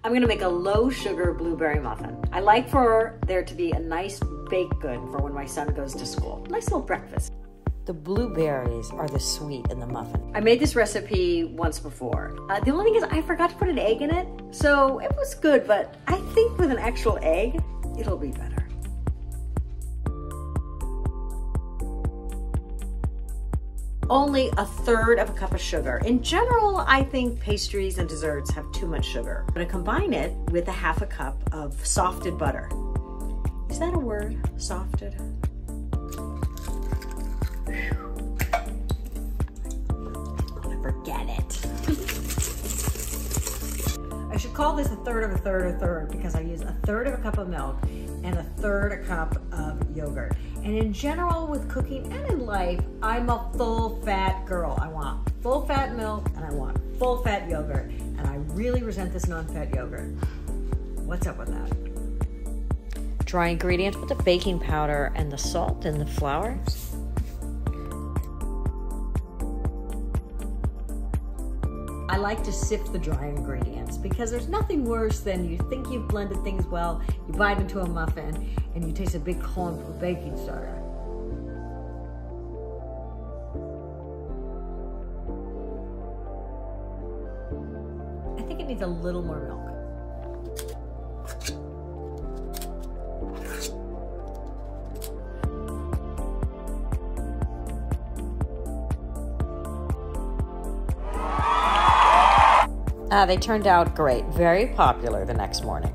I'm gonna make a low sugar blueberry muffin. I like for there to be a nice baked good for when my son goes to school. Nice little breakfast. The blueberries are the sweet in the muffin. I made this recipe once before. The only thing is I forgot to put an egg in it, so it was good, but I think with an actual egg, it'll be better. Only 1/3 of a cup of sugar. In general, I think pastries and desserts have too much sugar. I'm gonna combine it with 1/2 cup of softed butter. Is that a word, softed? Forget it. I should call this 1/3 of a third of a third because I use 1/3 of a cup of milk and 1/3 a cup of yogurt. And in general with cooking and in life, I'm a full fat girl. I want full fat milk and I want full fat yogurt. And I really resent this non-fat yogurt. What's up with that? Dry ingredients with the baking powder and the salt and the flour. I like to sift the dry ingredients because there's nothing worse than you think you've blended things well, you bite into a muffin, and you taste a big clump of baking soda. I think it needs a little more milk. They turned out great, very popular the next morning.